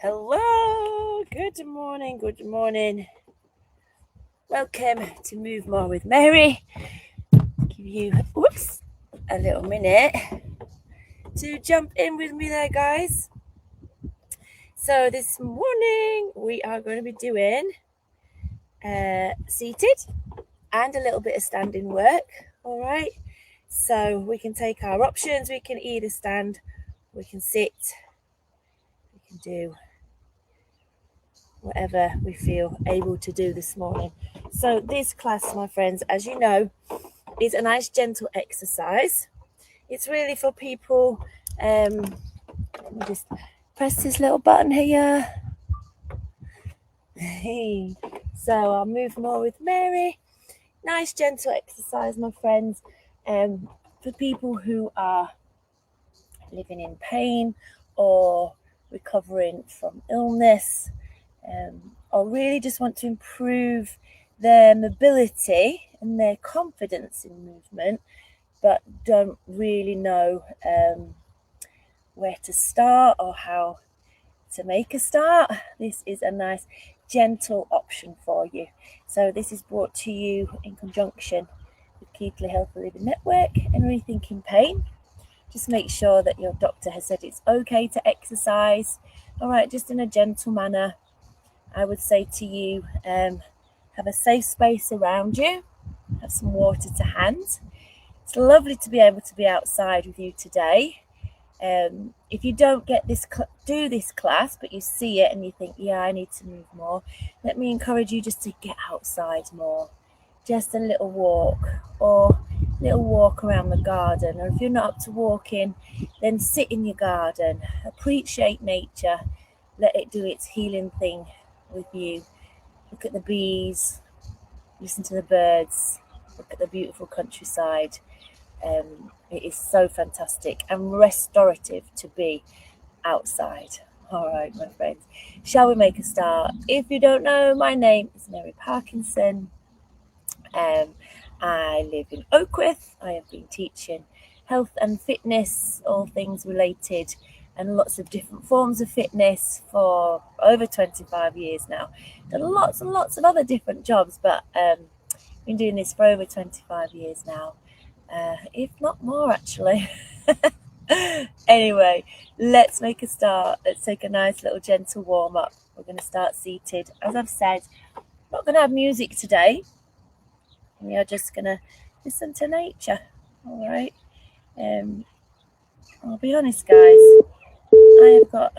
Hello, good morning. Welcome to Move More with Mary. Give you a little minute to jump in with me there, guys. So this morning we are going to be doing seated and a little bit of standing work. All right. So we can take our options. We can either stand, we can sit, we can do whatever we feel able to do this morning. So this class, my friends, as you know, is a nice gentle exercise. It's really for people, let me just press this little button here. So I'll move more with Mary. Nice gentle exercise, my friends, for people who are living in pain or recovering from illness, or really just want to improve their mobility and their confidence in movement, but don't really know where to start or how to make a start. This is a nice gentle option for you. So this is brought to you in conjunction with Keeply Healthy Living Network and Rethinking Pain. Just make sure that your doctor has said it's okay to exercise. All right, just in a gentle manner. I would say to you, have a safe space around you, have some water to hand. It's lovely to be able to be outside with you today. If you don't get do this class, but you see it and you think, yeah, I need to move more, let me encourage you just to get outside more. Just a little walk or a little walk around the garden. Or if you're not up to walking, then sit in your garden. Appreciate nature. Let it do its healing thing with you. Look at the bees, listen to the birds, look at the beautiful countryside. It is so fantastic and restorative to be outside. All right, my friends, shall we make a start? If you don't know, my name is Mary Parkinson. I live in Oakwith. I have been teaching health and fitness, all things related, and lots of different forms of fitness for over 25 years now. Done lots and lots of other different jobs, but been doing this for over 25 years now, if not more actually. Anyway, let's make a start. Let's take a nice little gentle warm up. We're going to start seated. As I've said, I'm not going to have music today. We are just going to listen to nature. All right. I'll be honest, guys. I have got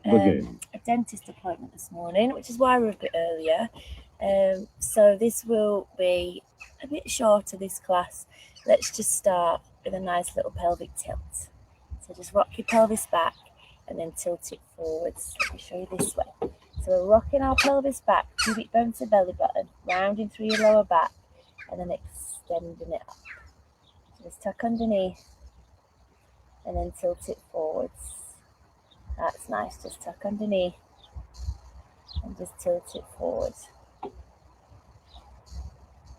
a dentist appointment this morning, which is why we're a bit earlier. So this will be a bit shorter, this class. Let's just start with a nice little pelvic tilt. So just rock your pelvis back and then tilt it forwards. Let me show you this way. So we're rocking our pelvis back, pubic bone to belly button, rounding through your lower back, and then extending it up. So just tuck underneath and then tilt it forwards. That's nice. Just tuck underneath and just tilt it forwards.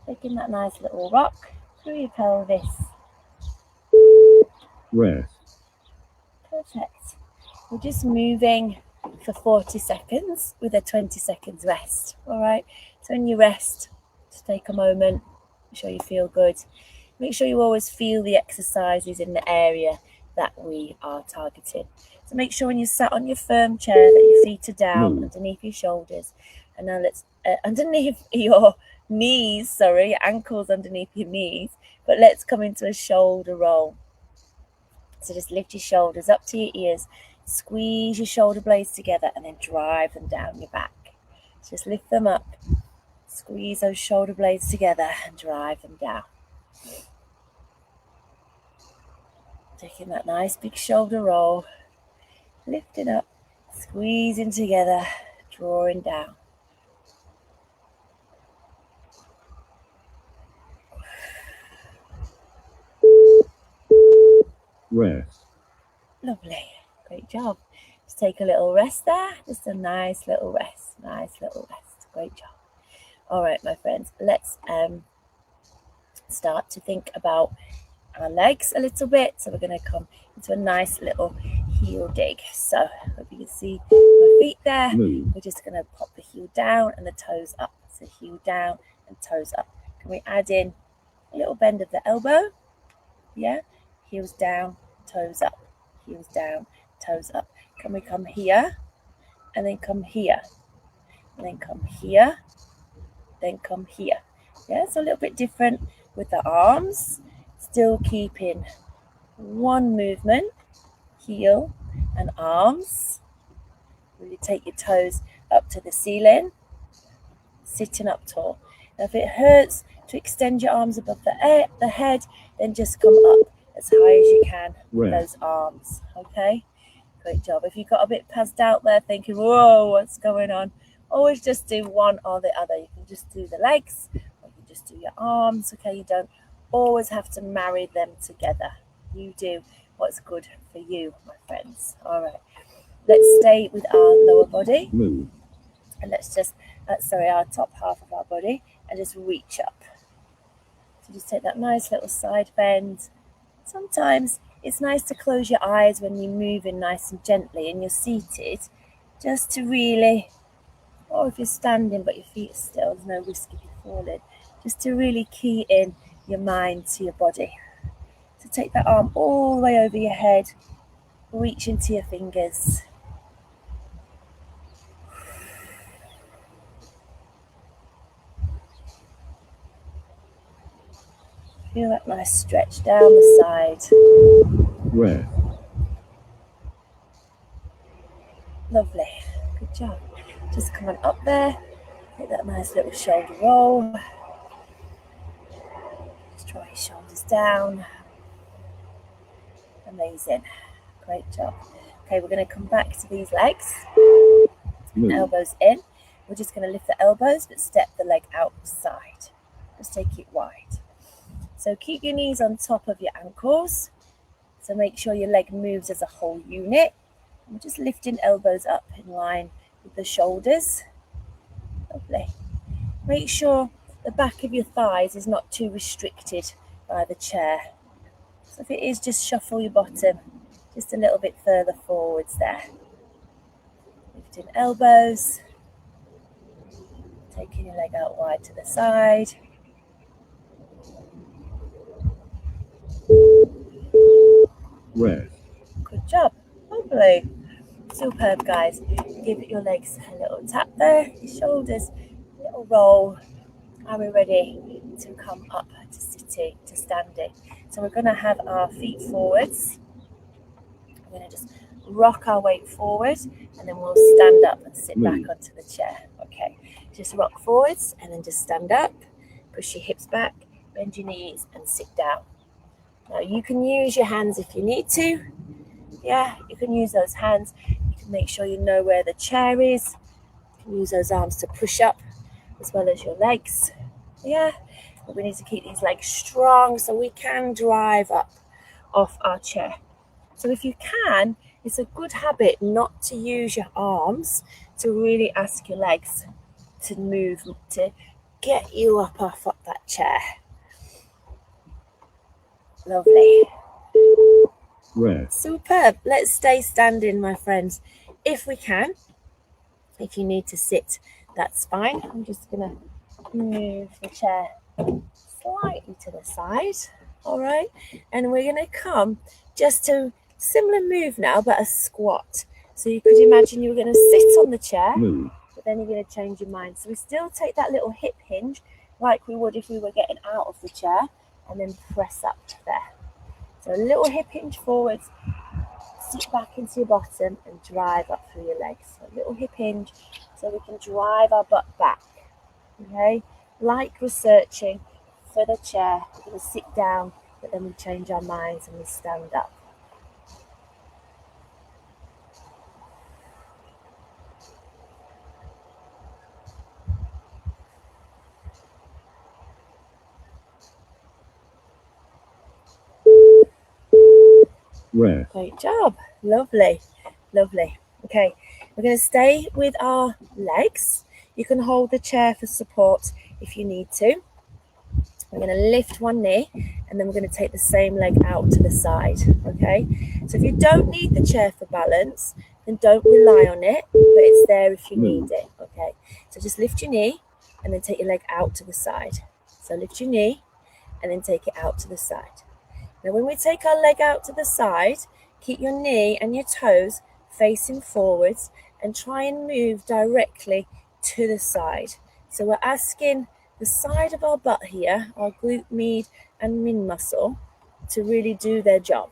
Taking that nice little rock through your pelvis. Rest. Perfect. We're just moving for 40 seconds with a 20 seconds rest. All right. So when you rest, just take a moment. Make sure you feel good. Make sure you always feel the exercises in the area that we are targeting. So make sure when you're sat on your firm chair that your feet are down underneath your shoulders. And now let's underneath your knees, your ankles underneath your knees, but let's come into a shoulder roll. So just lift your shoulders up to your ears, squeeze your shoulder blades together and then drive them down your back. So just lift them up, squeeze those shoulder blades together and drive them down. Taking that nice big shoulder roll, lifting up, squeezing together, drawing down. Rest. Lovely. Great job. Just take a little rest there. Just a nice little rest. Great job. All right, my friends, let's start to think about our legs a little bit. So we're going to come into a nice little heel dig. So hope you can see my feet there. We're just going to pop the heel down and the toes up. So heel down and toes up. Can we add in a little bend of the elbow? Yeah, heels down, toes up, heels down, toes up. Can we come here and then come here and then come here, then come here? Yeah, it's a little bit different with the arms, still keeping one movement, heel and arms. Really take your toes up to the ceiling, sitting up tall. Now if it hurts to extend your arms above the head, then just come up as high as you can with those arms. Okay, great job. If you got a bit passed out there thinking, whoa, what's going on, always just do one or the other. You can just do the legs or you can just do your arms. Okay, you don't always have to marry them together. You do what's good for you, my friends. All right, let's stay with our lower body and let's just our top half of our body, and just reach up. So just take that nice little side bend. Sometimes it's nice to close your eyes when you're moving nice and gently and you're seated, just to really, or if you're standing but your feet are still, there's no risk of you falling, just to really key in your mind to your body. So take that arm all the way over your head, reach into your fingers. Feel that nice stretch down the side. Lovely. Good job. Just coming up there. Take that nice little shoulder roll. Just draw your shoulders down. Amazing. Great job. Okay, we're going to come back to these legs. Elbows in. We're just going to lift the elbows but step the leg outside. Just take it wide. So keep your knees on top of your ankles. So make sure your leg moves as a whole unit. I'm just lifting elbows up in line with the shoulders. Lovely. Make sure the back of your thighs is not too restricted by the chair. So if it is, just shuffle your bottom just a little bit further forwards there. Lifting elbows. Taking your leg out wide to the side. Good job. Lovely. Superb, guys. Give your legs a little tap there, your shoulders, a little roll. Are we ready to come up to sitting, to standing? So we're going to have our feet forwards. We're going to just rock our weight forward and then we'll stand up and sit back onto the chair. Okay, just rock forwards and then just stand up, push your hips back, bend your knees and sit down. Now you can use your hands if you need to. Yeah, you can use those hands. You can make sure you know where the chair is. You can use those arms to push up as well as your legs. Yeah, but we need to keep these legs strong so we can drive up off our chair. So if you can, it's a good habit not to use your arms to really ask your legs to move, to get you up off that chair. Lovely. Superb. Let's stay standing, my friends, if we can. If you need to sit, that's fine. I'm just going to move the chair slightly to the side. All right. And we're going to come just to similar move now, but a squat. So you could imagine you were going to sit on the chair, but then you're going to change your mind. So we still take that little hip hinge like we would if we were getting out of the chair and then press up there. So a little hip hinge forwards, sit back into your bottom and drive up through your legs. So a little hip hinge so we can drive our butt back. Okay, like we're searching for the chair, we're going to sit down, but then we change our minds and we stand up. Great job. Lovely. Lovely. Okay, we're going to stay with our legs. You can hold the chair for support if you need to. We're going to lift one knee and then we're going to take the same leg out to the side. Okay, so if you don't need the chair for balance, then don't rely on it, but it's there if you need it. Okay, so just lift your knee and then take your leg out to the side. So lift your knee and then take it out to the side. Now when we take our leg out to the side, keep your knee and your toes facing forwards and try and move directly to the side. So we're asking the side of our butt here, our glute med and min muscle, to really do their job.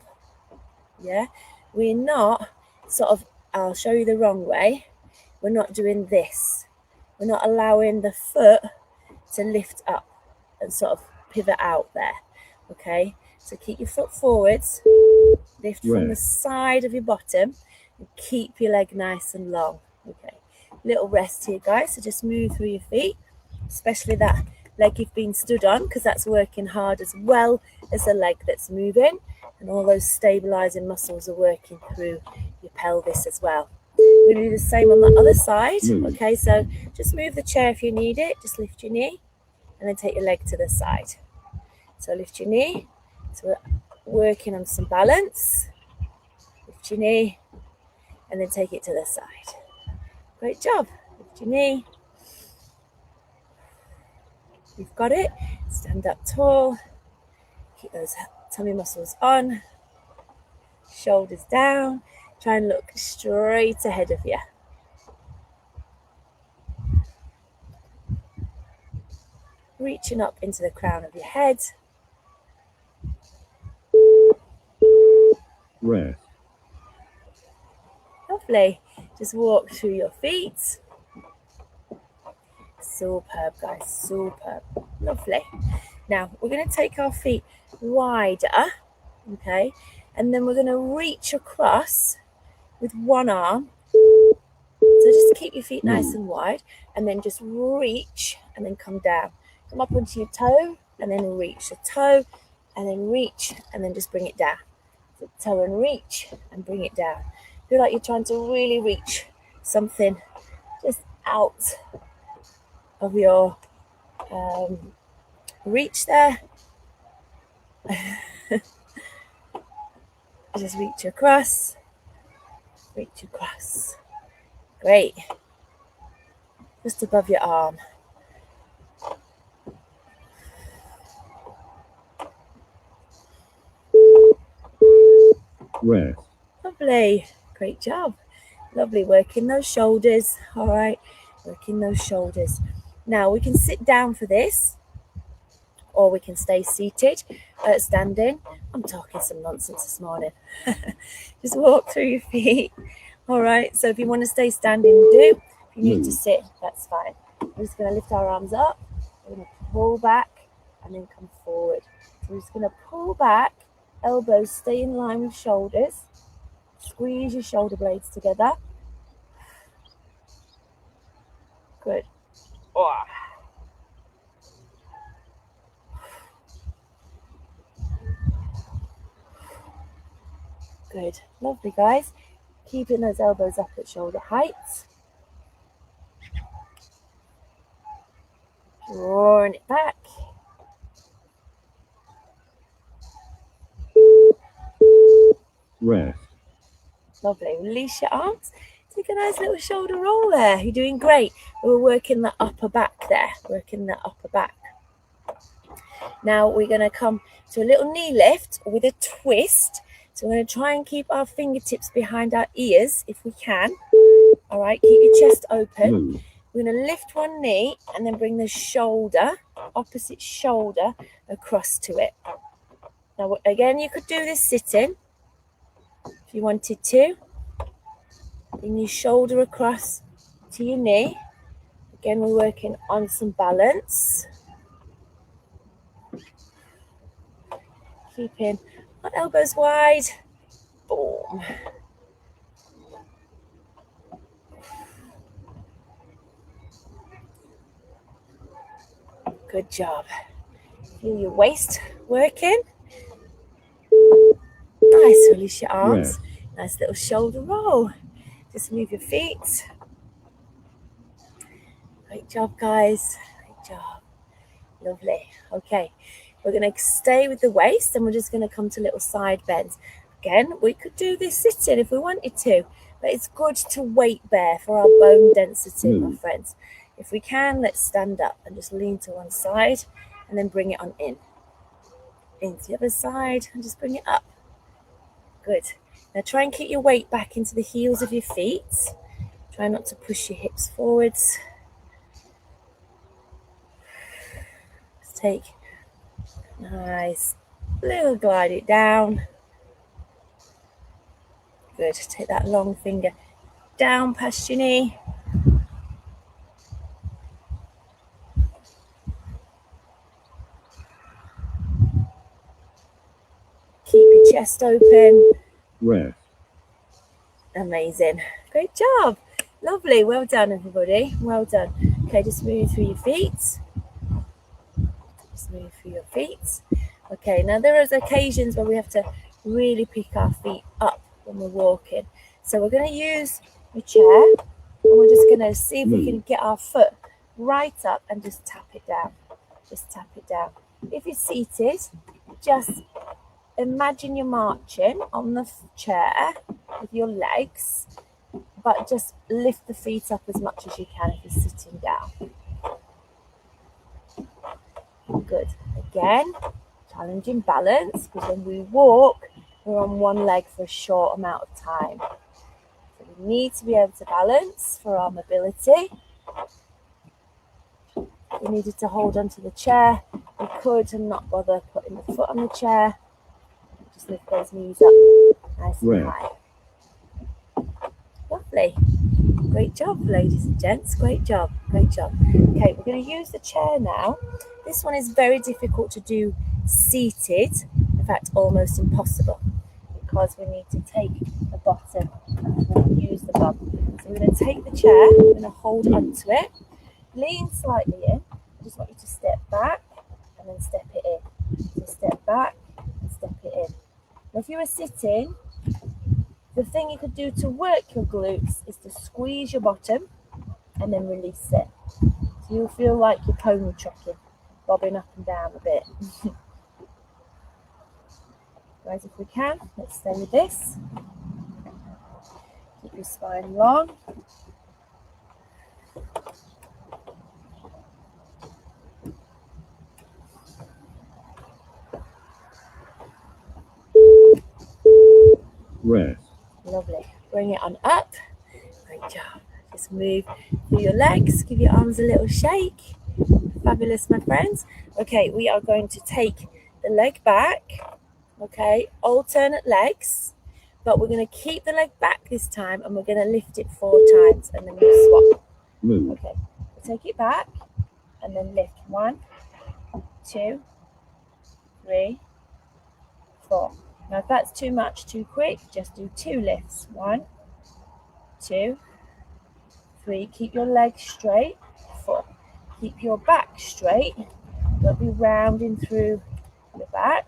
Yeah, we're not sort of, I'll show you the wrong way, we're not doing this. We're not allowing the foot to lift up and sort of pivot out there. Okay, so keep your foot forwards, lift from the side of your bottom, and keep your leg nice and long. Okay, little rest here, guys. So just move through your feet, especially that leg you've been stood on, because that's working hard as well as the leg that's moving, and all those stabilizing muscles are working through your pelvis as well. We're going to do the same on the other side. Okay, so just move the chair if you need it. Just lift your knee and then take your leg to the side. So lift your knee. So we're working on some balance. Lift your knee and then take it to the side. Great job. Lift your knee. You've got it. Stand up tall. Keep those tummy muscles on. Shoulders down. Try and look straight ahead of you. Reaching up into the crown of your head. Rest. Lovely. Just walk through your feet. Superb, guys. Superb. Lovely. Now, we're going to take our feet wider, okay? And then we're going to reach across with one arm. So just keep your feet nice and wide, and then just reach and then come down. Come up onto your toe, and then reach the toe, and then reach, and then just bring it down. So toe and reach, and bring it down. Feel like you're trying to really reach something just out of your reach there. Just reach across, reach across. Great. Just above your arm. Rest. Lovely. Great job. Lovely. Working those shoulders. All right. Working those shoulders. Now we can sit down for this, or we can stay seated, standing. I'm talking some nonsense this morning. Just walk through your feet. All right. So if you want to stay standing, do. If you need to sit, that's fine. We're just going to lift our arms up. We're going to pull back and then come forward. So we're just going to pull back. Elbows stay in line with shoulders. Squeeze your shoulder blades together. Good. Oh. Good. Lovely, guys. Keeping those elbows up at shoulder height. Drawing it back. Rest. Lovely. Release your arms. Take a nice little shoulder roll there. You're doing great. We're working the upper back there. Working the upper back. Now we're going to come to a little knee lift with a twist. So we're going to try and keep our fingertips behind our ears if we can. All right. Keep your chest open. We're going to lift one knee and then bring the shoulder, opposite shoulder, across to it. Now, again, you could do this sitting if you wanted to. Bring your shoulder across to your knee. Again, we're working on some balance. Keeping our elbows wide. Boom. Good job. Feel your waist working. Nice. Release your arms. Yeah. Nice little shoulder roll. Just move your feet. Great job, guys. Great job. Lovely. Okay. We're going to stay with the waist and we're just going to come to little side bends. Again, we could do this sitting if we wanted to, but it's good to weight bear for our bone density, my friends. If we can, let's stand up and just lean to one side and then bring it on in. Into the other side and just bring it up. Good. Now try and keep your weight back into the heels of your feet. Try not to push your hips forwards. Just take nice little glide it down. Good. Take that long finger down past your knee. Keep your chest open. Rest. Amazing. Great job. Lovely. Well done, everybody. Well done. Okay, just move through your feet. Just move through your feet. Okay, now there are occasions where we have to really pick our feet up when we're walking. So we're going to use the chair and we're just going to see if we can get our foot right up and just tap it down. Just tap it down. If you're seated, just imagine you're marching on the chair with your legs, but just lift the feet up as much as you can if you're sitting down. Good. Again, challenging balance, because when we walk, we're on one leg for a short amount of time. So we need to be able to balance for our mobility. If we needed to hold onto the chair, we could and not bother putting the foot on the chair. Just lift those knees up nice and high. Lovely. Great job, ladies and gents. Great job. Great job. Okay, we're going to use the chair now. This one is very difficult to do seated. In fact, almost impossible, because we need to take the bottom and use the bum. So we're going to take the chair, we're going to hold onto it, lean slightly in. I just want you to step back and then step it in. So step back and step it in. Now, if you were sitting, the thing you could do to work your glutes is to squeeze your bottom and then release it. So you'll feel like you're pony trucking, bobbing up and down a bit. Guys, if we can, let's stay with this. Keep your spine long. Rest. Lovely. Bring it on up. Great job. Just move through your legs. Give your arms a little shake. Fabulous, my friends. Okay, we are going to take the leg back. Okay, alternate legs. But we're going to keep the leg back this time and we're going to lift it 4 times and then we'll swap. Move. Okay, we'll take it back and then lift 1, 2, 3, 4. Now, if that's too much, too quick, just do 2 lifts. 1, 2, 3. Keep your legs straight. 4. Keep your back straight. Don't be rounding through the back.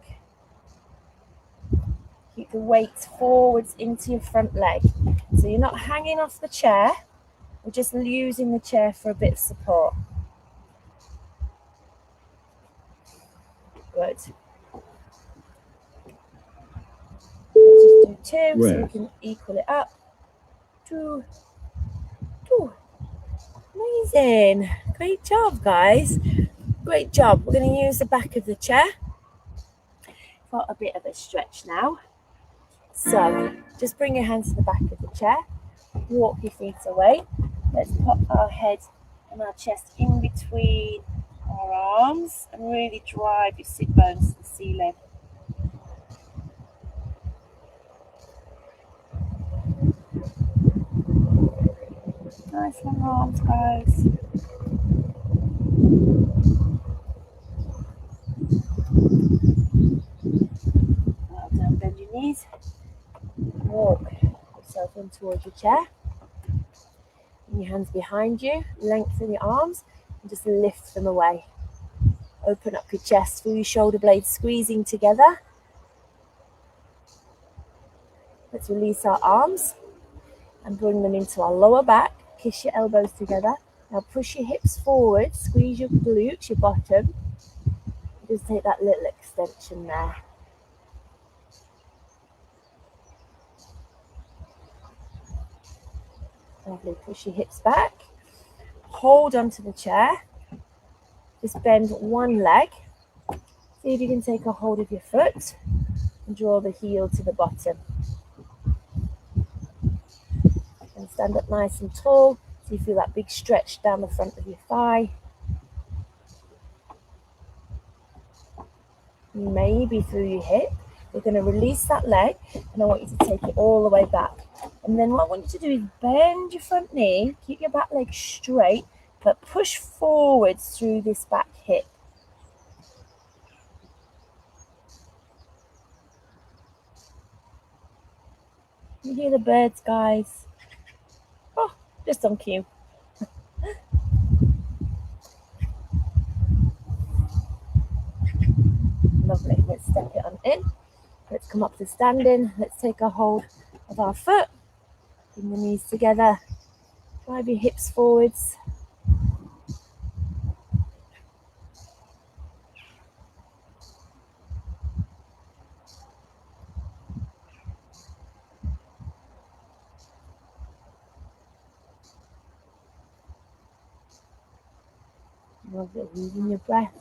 Keep the weight forwards into your front leg. So you're not hanging off the chair. We're just using the chair for a bit of support. Good. Let's just do 2 so we can equal it up. 2, 2. Amazing. Great job, guys. Great job. We're going to use the back of the chair for a bit of a stretch now. So just bring your hands to the back of the chair. Walk your feet away. Let's pop our head and our chest in between our arms and really drive your sit bones to the ceiling. Nice long arms, guys. Well done, bend your knees. Walk yourself in towards your chair. Bring your hands behind you, lengthen your arms, and just lift them away. Open up your chest, feel your shoulder blades squeezing together. Let's release our arms and bring them into our lower back. Kiss your elbows together. Now push your hips forward, squeeze your glutes, your bottom. Just take that little extension there. Lovely. Push your hips back. Hold onto the chair. Just bend one leg. See if you can take a hold of your foot and draw the heel to the bottom. And stand up nice and tall so you feel that big stretch down the front of your thigh. Maybe through your hip. You're going to release that leg and I want you to take it all the way back. And then what I want you to do is bend your front knee, keep your back leg straight, but push forwards through this back hip. You hear the birds, guys? Oh, just on cue. Lovely. Let's step it on in. Let's come up to standing. Let's take a hold of our foot. Bring the knees together. Drive your hips forwards. Lovely. Using your breath.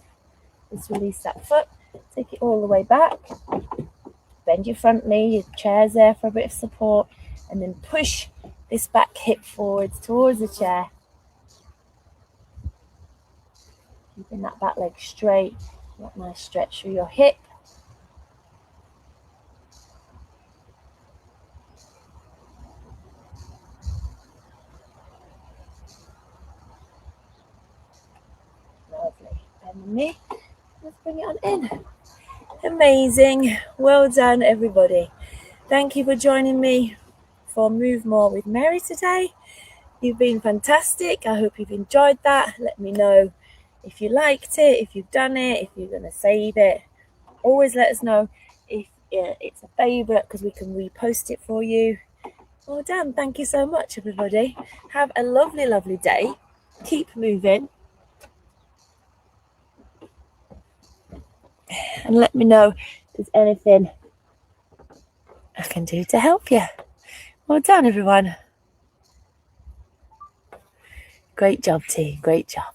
Just release that foot. Take it all the way back. Bend your front knee. Your chair's there for a bit of support. And then push this back hip forwards towards the chair. Keeping that back leg straight. That nice stretch through your hip. Lovely. Bend the knee. Let's bring it on in. Amazing. Well done, everybody. Thank you for joining me for Move More with Mary today. You've been fantastic. I hope you've enjoyed that. Let me know if you liked it, if you've done it, if you're going to save it. Always let us know if it's a favourite because we can repost it for you. Well done. Thank you so much, everybody. Have a lovely, lovely day. Keep moving. And let me know if there's anything I can do to help you. Well done, everyone. Great job, team. Great job.